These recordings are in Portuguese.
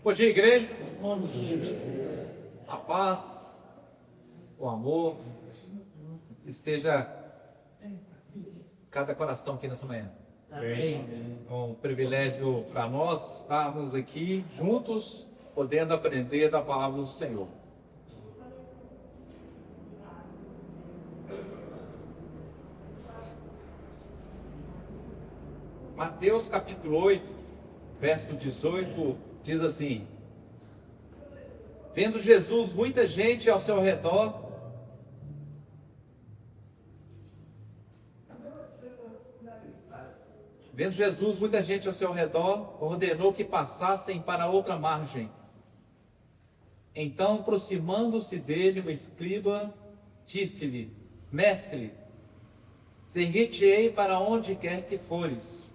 Bom dia, igreja. Bom dia. A paz, o amor esteja em cada coração aqui nessa manhã. Amém. É um privilégio para nós estarmos aqui juntos, podendo aprender da palavra do Senhor. Mateus capítulo 8, verso 18, diz assim: vendo Jesus muita gente ao seu redor, ordenou que passassem para outra margem. Então, aproximando-se dele, o escriba disse-lhe: Mestre, seguir-te-ei para onde quer que fores.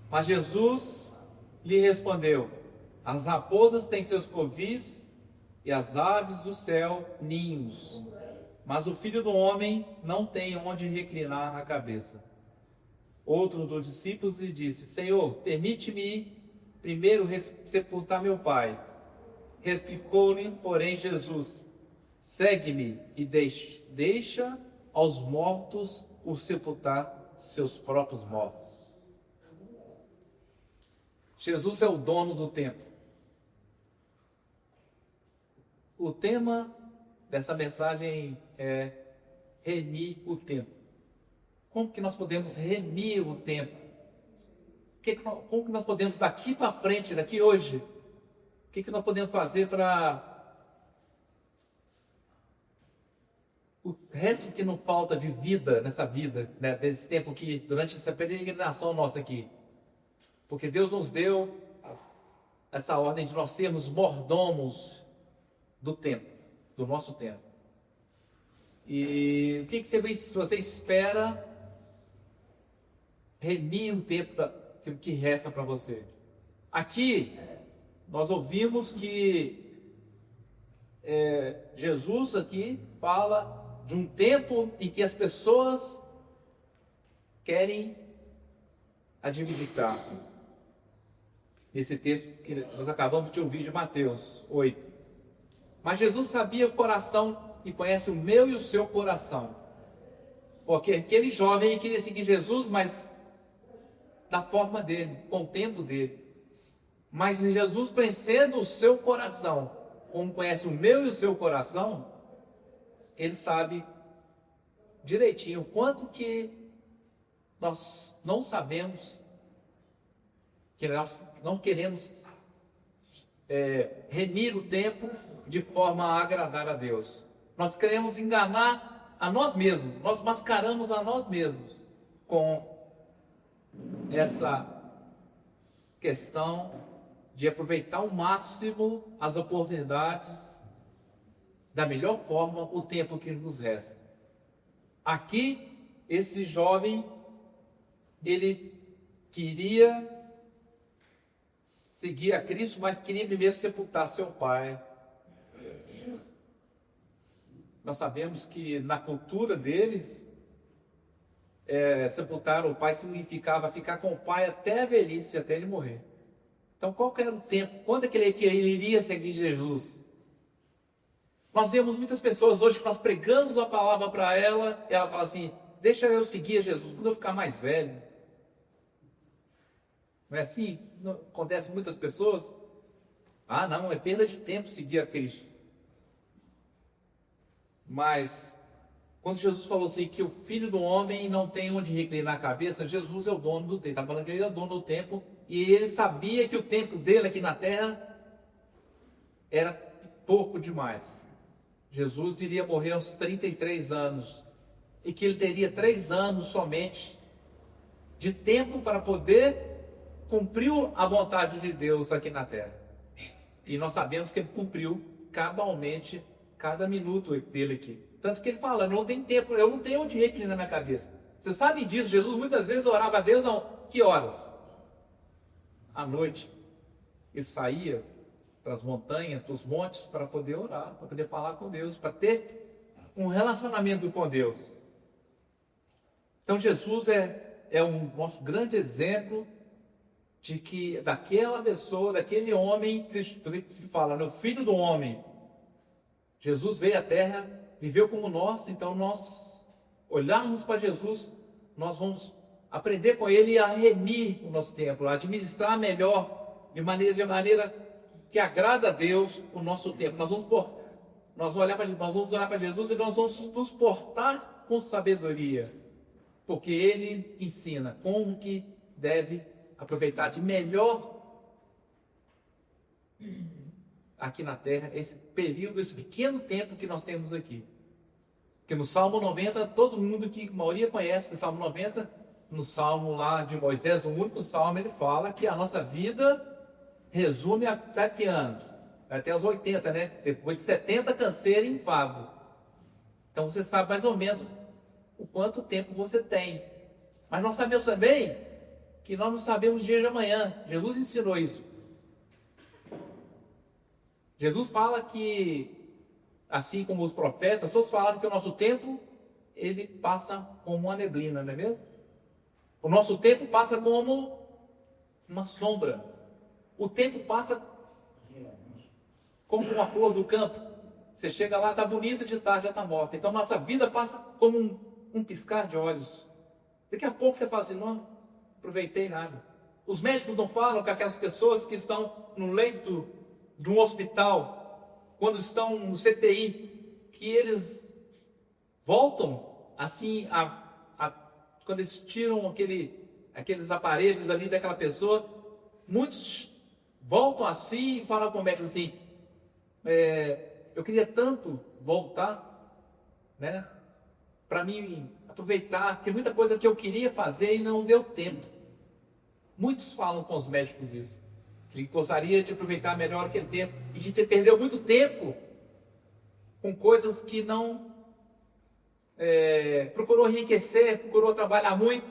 Mas Jesus lhe respondeu: as raposas têm seus covis e as aves do céu ninhos, mas o Filho do Homem não tem onde reclinar a cabeça. Outro dos discípulos lhe disse: Senhor, permite-me ir primeiro sepultar meu pai. Replicou-lhe, porém, Jesus: segue-me e deixa aos mortos o sepultar seus próprios mortos. Jesus é o dono do tempo. O tema dessa mensagem é remir o tempo. Como que nós podemos remir o tempo? Como que nós podemos daqui para frente, daqui hoje, o que nós podemos fazer para o resto que não falta de vida nessa vida, né, desse tempo que durante essa peregrinação nossa aqui? Porque Deus nos deu essa ordem de nós sermos mordomos do tempo, do nosso tempo. E o que você espera remir o tempo que resta para você? Aqui, nós ouvimos que Jesus aqui fala de um tempo em que as pessoas querem administrar. Esse texto que nós acabamos de ouvir de Mateus 8. Mas Jesus sabia o coração e conhece o meu e o seu coração. Porque aquele jovem queria seguir Jesus, mas da forma dele, com o tempo dele. Mas Jesus, conhecendo o seu coração, como conhece o meu e o seu coração, ele sabe direitinho o quanto que nós não sabemos, que nós não queremos remir o tempo de forma a agradar a Deus. Nós queremos enganar a nós mesmos, nós mascaramos a nós mesmos com essa questão de aproveitar ao máximo as oportunidades da melhor forma, o tempo que nos resta. Aqui, esse jovem, ele queria seguir a Cristo, mas queria primeiro sepultar seu pai. Nós sabemos que na cultura deles, sepultar o pai significava ficar com o pai até a velhice, até ele morrer. Então, qual que era o tempo? Quando é que ele iria seguir Jesus? Nós vemos muitas pessoas hoje que nós pregamos a palavra para ela, e ela fala assim: deixa eu seguir Jesus quando eu ficar mais velho. Não é assim? Não acontece com muitas pessoas? Ah, não, é perda de tempo seguir a Cristo. Mas, quando Jesus falou assim, que o Filho do Homem não tem onde reclinar a cabeça, Jesus é o dono do tempo. Está falando que ele é o dono do tempo, e ele sabia que o tempo dele aqui na terra era pouco demais. Jesus iria morrer aos 33 anos, e que ele teria 3 anos somente de tempo para poder cumpriu a vontade de Deus aqui na terra. E nós sabemos que ele cumpriu cabalmente cada minuto dele aqui. Tanto que ele fala: não tem tempo, eu não tenho onde reclinar minha cabeça. Você sabe disso? Jesus muitas vezes orava a Deus a que horas? À noite. Ele saía para as montanhas, para os montes, para poder orar, para poder falar com Deus, para ter um relacionamento com Deus. Então Jesus é o nosso grande exemplo de que daquela pessoa, daquele homem, que fala, né, o Filho do Homem, Jesus veio à Terra, viveu como nós, então nós olharmos para Jesus, nós vamos aprender com Ele a remir o nosso tempo, a administrar melhor, de maneira que agrada a Deus o nosso tempo. Nós vamos olhar para Jesus e nós vamos nos portar com sabedoria, porque Ele ensina como que deve aproveitar de melhor aqui na terra esse período, esse pequeno tempo que nós temos aqui. Porque no Salmo 90, todo mundo que a maioria conhece que o Salmo 90, no Salmo lá de Moisés, o único Salmo, ele fala que a nossa vida resume a 7 anos, até os 80, né? Depois de 70 canseira e enfado. Então você sabe mais ou menos o quanto tempo você tem. Mas nós sabemos também que nós não sabemos o dia de amanhã. Jesus ensinou isso. Jesus fala que, assim como os profetas, todos falaram que o nosso tempo, ele passa como uma neblina, não é mesmo? O nosso tempo passa como uma sombra. O tempo passa como uma flor do campo. Você chega lá, está bonita, de tarde já está morta. Então nossa vida passa como um piscar de olhos. Daqui a pouco você fala assim, não aproveitei nada. Os médicos não falam que aquelas pessoas que estão no leito de um hospital, quando estão no CTI, que eles voltam assim, quando eles tiram aqueles aparelhos ali daquela pessoa, muitos voltam assim e falam com o médico assim, eu queria tanto voltar, né, para mim aproveitar, tem muita coisa que eu queria fazer e não deu tempo. Muitos falam com os médicos isso, que gostaria de aproveitar melhor aquele tempo, e de ter perdeu muito tempo com coisas que não procurou enriquecer, procurou trabalhar muito,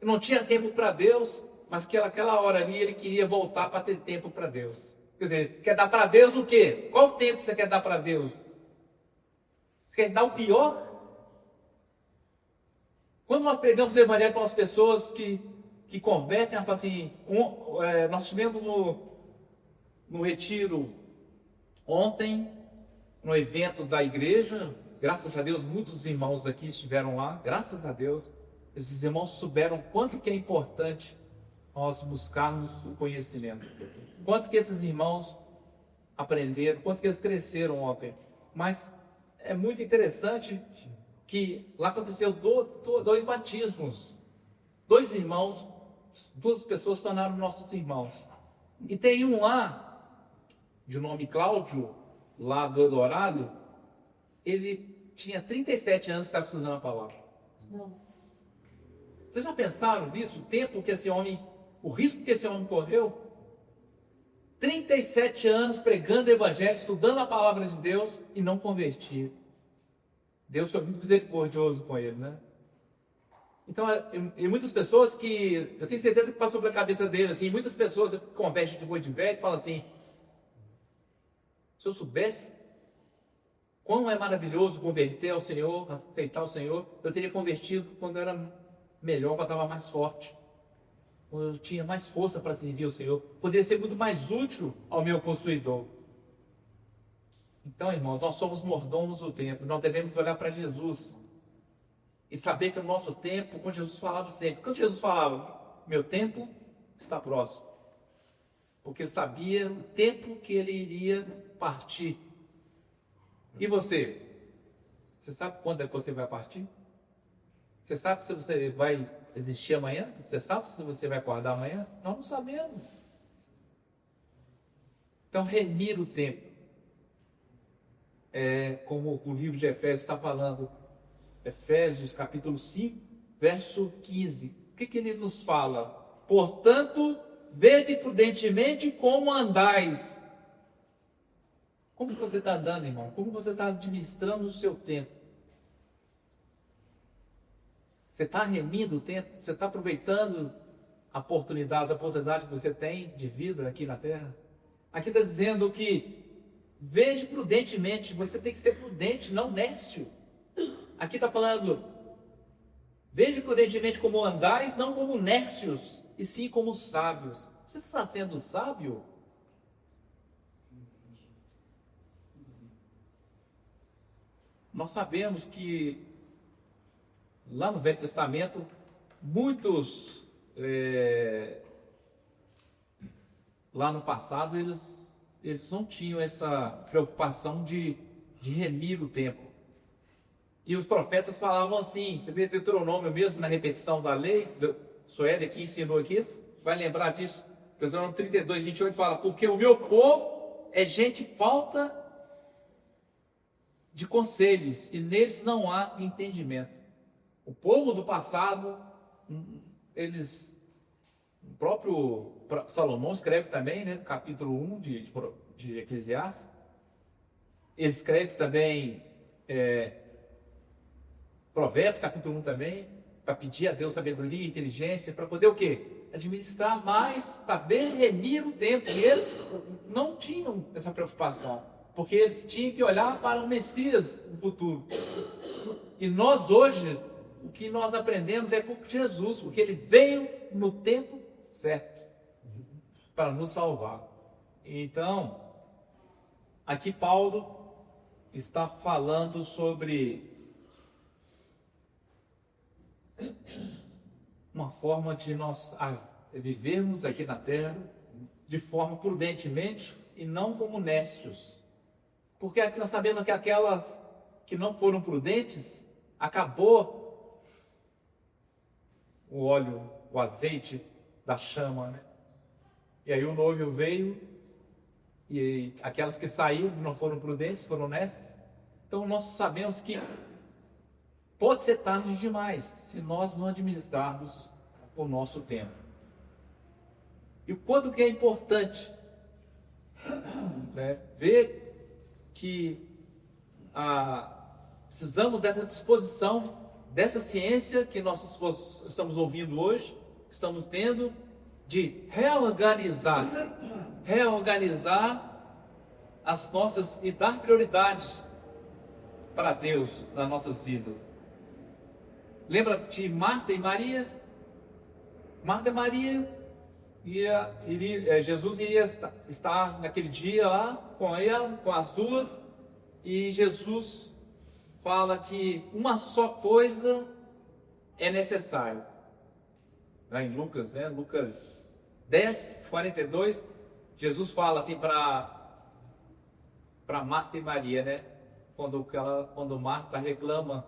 não tinha tempo para Deus, mas que aquela hora ali ele queria voltar para ter tempo para Deus. Quer dizer, quer dar para Deus o quê? Qual o tempo você quer dar para Deus? Você quer dar o pior? Quando nós pregamos o evangelho para as pessoas que convertem, elas falam assim, nós tivemos no retiro ontem, no evento da igreja, graças a Deus, muitos irmãos aqui estiveram lá, graças a Deus, esses irmãos souberam quanto que é importante nós buscarmos o conhecimento. Quanto que esses irmãos aprenderam, quanto que eles cresceram ontem. Mas é muito interessante que lá aconteceu 2 batismos. 2 irmãos, 2 pessoas se tornaram nossos irmãos. E tem um lá, de nome Cláudio, lá do Eldorado, ele tinha 37 anos e estava estudando a palavra. Nossa. Vocês já pensaram nisso? O tempo que esse homem, o risco que esse homem correu? 37 anos pregando o evangelho, estudando a palavra de Deus e não convertia. Deus foi muito misericordioso com ele, né? Então, e muitas pessoas que, eu tenho certeza que passou pela cabeça dele, assim, muitas pessoas convertem de boi de velho e falam assim, se eu soubesse quão é maravilhoso converter ao Senhor, aceitar o Senhor, eu teria convertido quando eu era melhor, quando eu estava mais forte, quando eu tinha mais força para servir ao Senhor, poderia ser muito mais útil ao meu possuidor. Então, irmãos, nós somos mordomos do tempo, nós devemos olhar para Jesus e saber que o nosso tempo, como Jesus falava sempre, quando Jesus falava, meu tempo está próximo, porque sabia o tempo que ele iria partir. E você? Você sabe quando é que você vai partir? Você sabe se você vai existir amanhã? Você sabe se você vai acordar amanhã? Nós não sabemos. Então, remir o tempo. Como o livro de Efésios está falando, Efésios capítulo 5, verso 15. O que ele nos fala? Portanto, vede prudentemente como andais. Como você está andando, irmão? Como você está administrando o seu tempo? Você está remindo o tempo? Você está aproveitando as oportunidades que você tem de vida aqui na Terra? Aqui está dizendo que vede prudentemente, você tem que ser prudente, não nércio. Aqui está falando, vede prudentemente como andais, não como nércios, e sim como sábios. Você está sendo sábio? Nós sabemos que lá no Velho Testamento, muitos, lá no passado, eles não tinham essa preocupação de remir o tempo. E os profetas falavam assim, você vê Deuteronômio mesmo, na repetição da lei, Sueli aqui ensinou aqui, vai lembrar disso, Deuteronômio 32, 28 fala, porque o meu povo é gente falta de conselhos, e neles não há entendimento. O povo do passado, o próprio Salomão escreve também, né, no capítulo 1 de Eclesiastes, ele escreve também Provérbios, capítulo 1 também, para pedir a Deus sabedoria e inteligência, para poder o quê? Administrar mais, saber remir o tempo. E eles não tinham essa preocupação, porque eles tinham que olhar para o Messias no futuro. E nós hoje, o que nós aprendemos é com Jesus, porque ele veio no tempo certo para nos salvar. Então, aqui Paulo está falando sobre uma forma de nós vivermos aqui na terra de forma prudentemente e não como necios. Porque nós sabemos que aquelas que não foram prudentes, acabou o óleo, o azeite da chama, né? E aí o noivo veio, e aquelas que saíram, não foram prudentes, foram nécios. Então nós sabemos que pode ser tarde demais, se nós não administrarmos o nosso tempo. E o quanto que é importante, né, ver que precisamos dessa disposição, dessa ciência que nós estamos ouvindo hoje, estamos tendo, de reorganizar as nossas e dar prioridades para Deus nas nossas vidas. Lembra de Marta e Maria? Marta e Maria, Jesus iria estar naquele dia lá com ela, com as duas, e Jesus fala que uma só coisa é necessário. Lá em Lucas, né? Lucas 10, 42, Jesus fala assim para Marta e Maria, né? Quando Marta reclama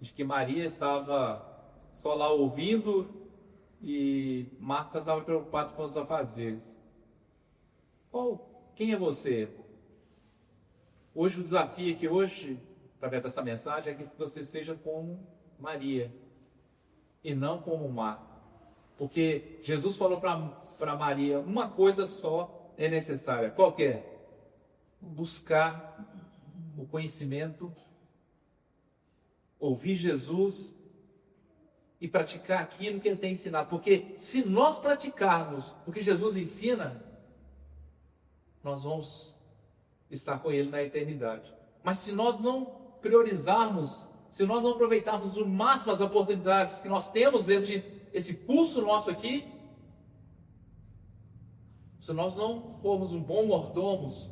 de que Maria estava só lá ouvindo e Marta estava preocupada com os afazeres. Quem é você? Hoje o desafio aqui hoje, através dessa mensagem, é que você seja como Maria e não como Marta. Porque Jesus falou para Maria, uma coisa só é necessária. Qual que é? Buscar o conhecimento, ouvir Jesus e praticar aquilo que ele tem ensinado. Porque se nós praticarmos o que Jesus ensina, nós vamos estar com ele na eternidade. Mas se nós não priorizarmos, se nós não aproveitarmos o máximo as oportunidades que nós temos dentro desse pulso nosso aqui, se nós não formos um bom mordomos,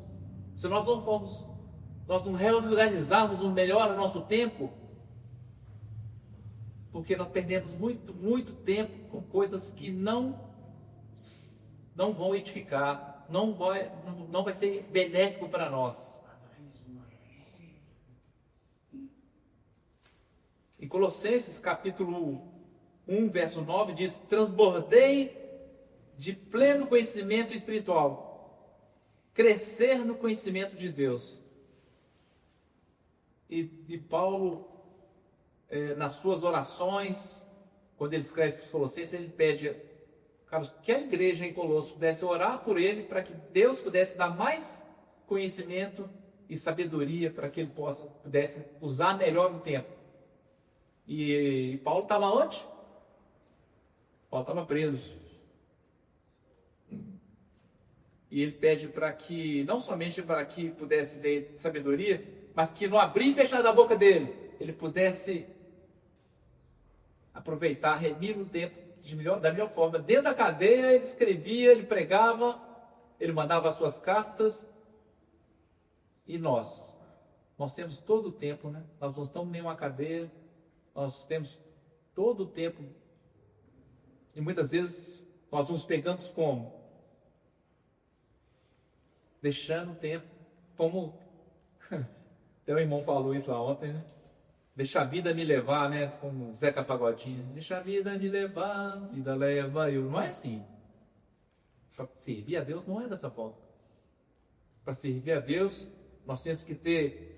se nós não reorganizarmos melhor o nosso tempo, porque nós perdemos muito tempo com coisas que não vão edificar, não vai ser benéfico para nós. Em Colossenses capítulo 1, verso 9 diz: transbordei de pleno conhecimento espiritual, crescer no conhecimento de Deus. E Paulo, nas suas orações, quando ele escreve para os Colossenses, ele pede, Carlos, que a igreja em Colossos pudesse orar por ele, para que Deus pudesse dar mais conhecimento e sabedoria, para que ele pudesse usar melhor o tempo. E Paulo estava onde? Paulo estava preso. E ele pede para que, não somente para que pudesse ter sabedoria, mas que no abrir e fechar da boca dele, ele pudesse aproveitar, remir o tempo da melhor forma. Dentro da cadeia ele escrevia, ele pregava, ele mandava as suas cartas. E nós temos todo o tempo, né? Nós não estamos em nenhuma cadeia, nós temos todo o tempo. E muitas vezes nós nos pegamos como? Deixando o tempo, como até o irmão falou isso lá ontem, né? Deixa a vida me levar, né? Como Zeca Pagodinho. Deixa a vida me levar, a vida leva eu. Não é assim. Para servir a Deus não é dessa forma. Para servir a Deus, nós temos que ter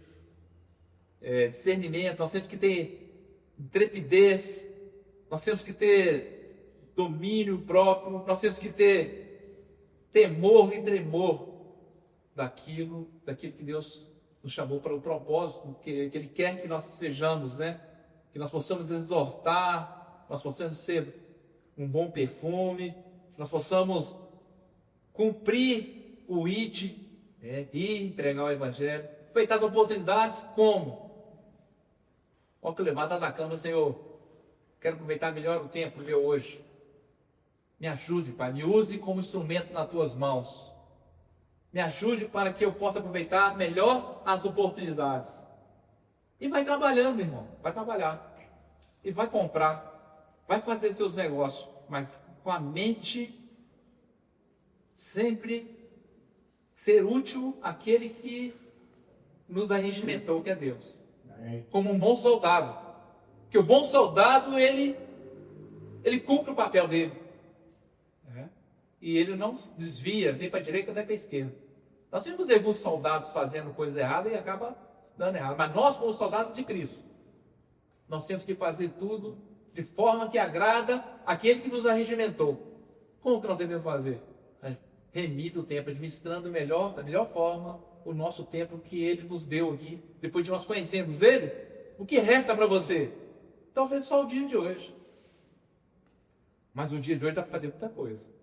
discernimento, nós temos que ter intrepidez, nós temos que ter domínio próprio, nós temos que ter temor e tremor daquilo que Deus nos chamou para o propósito que Ele quer que nós sejamos, né? Que nós possamos exortar, nós possamos ser um bom perfume, que nós possamos cumprir o ir e entregar o Evangelho, aproveitar as oportunidades como? Ó, que levanta da cama, Senhor, quero aproveitar melhor o tempo meu hoje. Me ajude, Pai, me use como instrumento nas Tuas mãos. Me ajude para que eu possa aproveitar melhor as oportunidades. E vai trabalhando, irmão, vai trabalhar. E vai comprar, vai fazer seus negócios, mas com a mente sempre ser útil àquele que nos arregimentou, que é Deus. Como um bom soldado. Que o bom soldado, ele cumpre o papel dele. E ele não desvia nem para a direita nem para a esquerda. Nós temos alguns soldados fazendo coisas erradas e acaba dando errado. Mas nós, como soldados de Cristo, nós temos que fazer tudo de forma que agrada aquele que nos arregimentou. Como que nós devemos fazer? Remir o tempo, administrando da melhor forma o nosso tempo que Ele nos deu aqui. Depois de nós conhecermos Ele, o que resta para você? Talvez só o dia de hoje. Mas o dia de hoje dá para fazer muita coisa.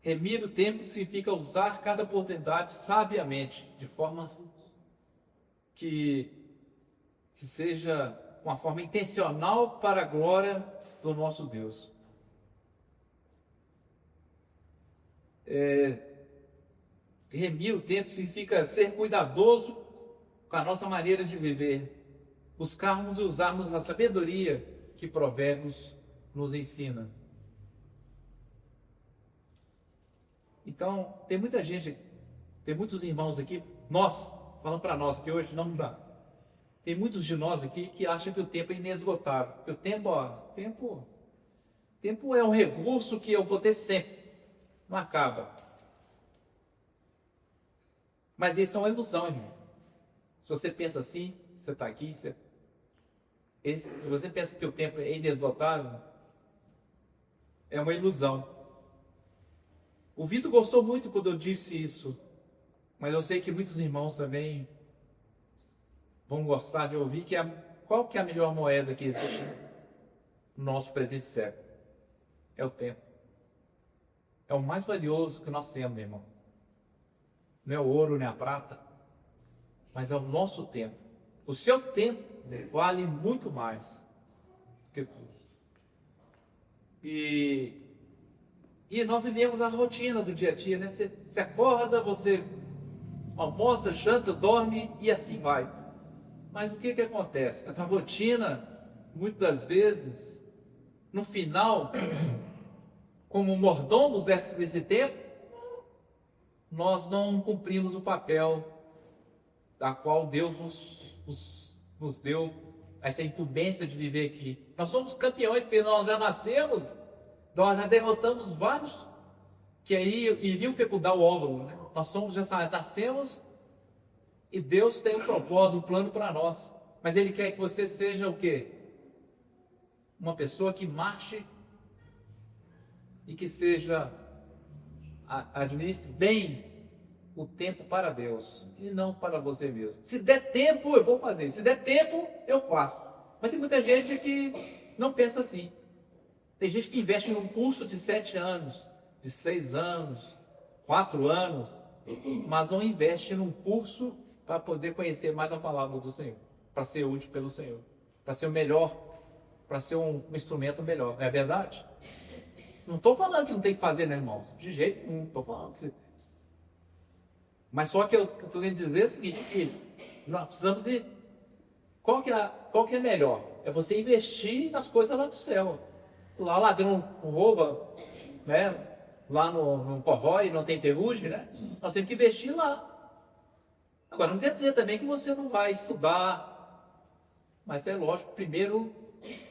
Remir o tempo significa usar cada oportunidade sabiamente, de forma que seja uma forma intencional para a glória do nosso Deus. Remir o tempo significa ser cuidadoso com a nossa maneira de viver, buscarmos e usarmos a sabedoria que Provérbios nos ensina. Então, tem muita gente, tem muitos irmãos aqui, falando para nós que hoje não dá. Tem muitos de nós aqui que acham que o tempo é inesgotável. Que o tempo é um recurso que eu vou ter sempre. Não acaba. Mas isso é uma ilusão, irmão. Se você pensa assim, você está aqui, se você pensa que o tempo é inesgotável, é uma ilusão. O Vitor gostou muito quando eu disse isso, mas eu sei que muitos irmãos também vão gostar de ouvir qual que é a melhor moeda que existe no nosso presente século. É o tempo. É o mais valioso que nós temos, meu irmão. Não é o ouro nem a prata, mas é o nosso tempo. O seu tempo vale muito mais que tudo. E nós vivemos a rotina do dia a dia, né? Você acorda, você almoça, janta, dorme e assim vai. Mas o que acontece? Essa rotina, muitas das vezes, no final, como mordomos desse tempo, nós não cumprimos o papel da qual Deus nos deu essa incumbência de viver aqui. Nós somos campeões porque nós já nascemos, nós já derrotamos vários que aí iriam fecundar o óvulo, né? Nós já nascemos e Deus tem um propósito, um plano para nós. Mas Ele quer que você seja o quê? Uma pessoa que marche e que administre bem o tempo para Deus e não para você mesmo. Se der tempo, eu vou fazer. Se der tempo, eu faço. Mas tem muita gente que não pensa assim. Tem gente que investe num curso de 7 anos, de 6 anos, 4 anos, mas não investe num curso para poder conhecer mais a palavra do Senhor, para ser útil pelo Senhor, para ser o melhor, para ser um instrumento melhor. Não é verdade? Não estou falando que não tem que fazer, né, irmão? De jeito nenhum, estou falando que você... Mas só que eu estou querendo dizer o seguinte, que nós precisamos de... Qual que é melhor? É você investir nas coisas lá do céu. Lá o ladrão não rouba, né? Lá no corrói, não tem ferrugem, né? Nós temos que investir lá. Agora, não quer dizer também que você não vai estudar, mas é lógico, primeiro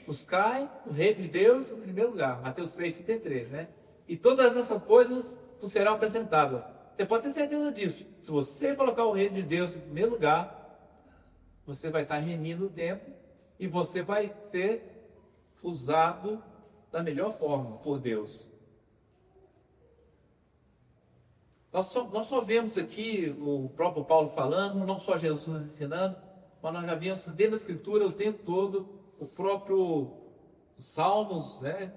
buscar o reino de Deus em primeiro lugar, Mateus 6,33, né? E todas essas coisas nos serão acrescentadas. Você pode ter certeza disso. Se você colocar o reino de Deus em primeiro lugar, você vai estar remindo o tempo e você vai ser usado da melhor forma por Deus. Nós só vemos aqui o próprio Paulo falando, não só Jesus ensinando, mas nós já vemos dentro da Escritura o tempo todo o próprio Salmos, né,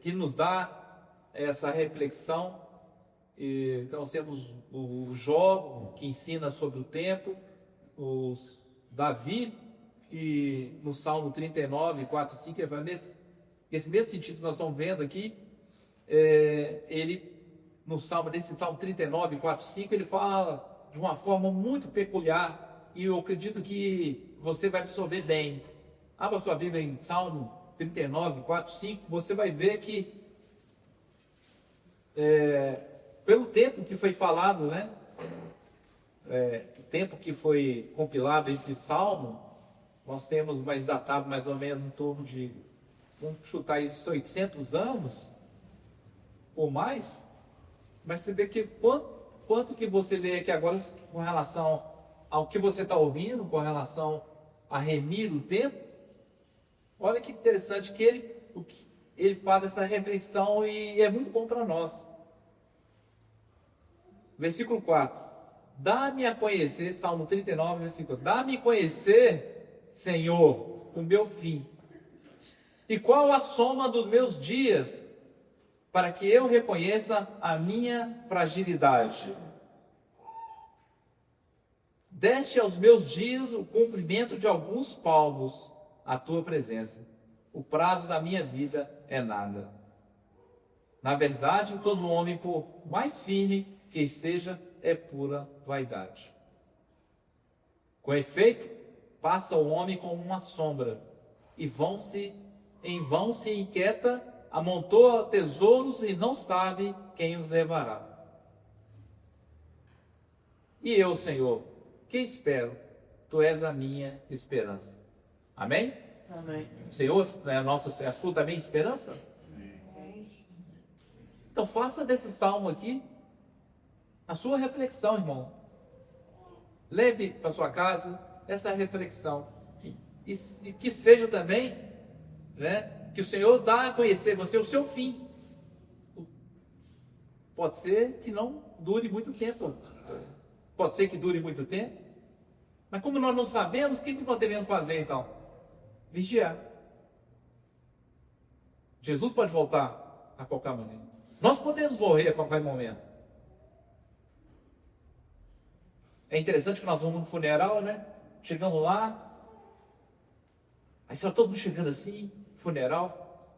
que nos dá essa reflexão. Então nós temos o Jó, que ensina sobre o tempo, Davi, e no Salmo 39, 4, 5, esse mesmo sentido que nós estamos vendo aqui, ele... Nesse Salmo 39, 4, 5, ele fala de uma forma muito peculiar e eu acredito que você vai absorver bem. Abra sua Bíblia em Salmo 39, 4, 5, você vai ver que pelo tempo que foi falado, né? O tempo que foi compilado esse Salmo, nós temos mais datado mais ou menos em torno de, vamos chutar isso, 800 anos ou mais. Mas você vê que quanto que você vê aqui agora com relação ao que você está ouvindo, com relação a remir o tempo, olha que interessante que ele faz essa reflexão e é muito bom para nós. Versículo 4. Dá-me a conhecer, Salmo 39, versículo 4. Dá-me a conhecer, Senhor, o meu fim. E qual a soma dos meus dias, para que eu reconheça a minha fragilidade. Deste aos meus dias o cumprimento de alguns palmos à tua presença. O prazo da minha vida é nada. Na verdade, todo homem, por mais firme que esteja, é pura vaidade. Com efeito, passa o homem como uma sombra, e em vão se inquieta, amontoa tesouros e não sabe quem os levará. E eu, Senhor, que espero? Tu és a minha esperança. Amém? Amém. Senhor, é a sua também esperança? Sim. Então faça desse salmo aqui a sua reflexão, irmão. Leve para sua casa essa reflexão. E que seja também, né? Que o Senhor dá a conhecer você o seu fim. Pode ser que não dure muito tempo. Pode ser que dure muito tempo. Mas como nós não sabemos, o que nós devemos fazer então? Vigiar. Jesus pode voltar a qualquer momento. Nós podemos morrer a qualquer momento. É interessante que nós vamos no funeral, né? Chegamos lá. Aí só todo mundo chegando assim. Funeral,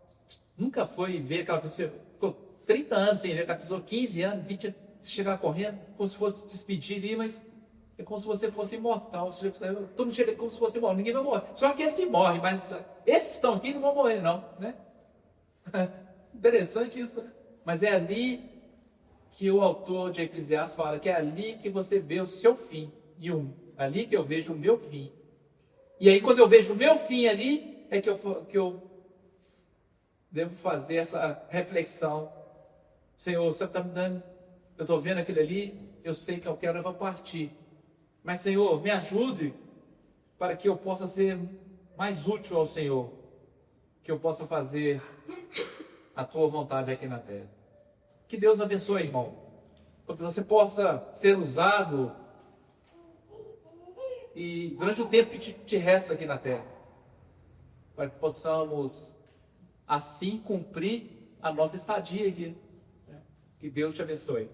nunca foi ver aquela pessoa, ficou 30 anos sem ver aquela pessoa, 15 anos, 20 anos, chegar correndo, como se fosse despedir ali, mas é como se você fosse imortal. Todo mundo chega como se fosse imortal, ninguém vai morrer, só aquele que morre, mas esses que estão aqui não vão morrer não, né? Interessante isso, né? Mas é ali que o autor de Eclesiastes fala, que é ali que você vê o seu fim, ali que eu vejo o meu fim, e aí quando eu vejo o meu fim ali, é que eu devo fazer essa reflexão. Senhor, você está me dando, eu estou vendo aquilo ali, eu sei que eu quero partir. Mas, Senhor, me ajude para que eu possa ser mais útil ao Senhor, que eu possa fazer a tua vontade aqui na terra. Que Deus abençoe, irmão, para que você possa ser usado e durante o tempo que te resta aqui na terra, para que possamos assim cumprir a nossa estadia aqui. Que Deus te abençoe.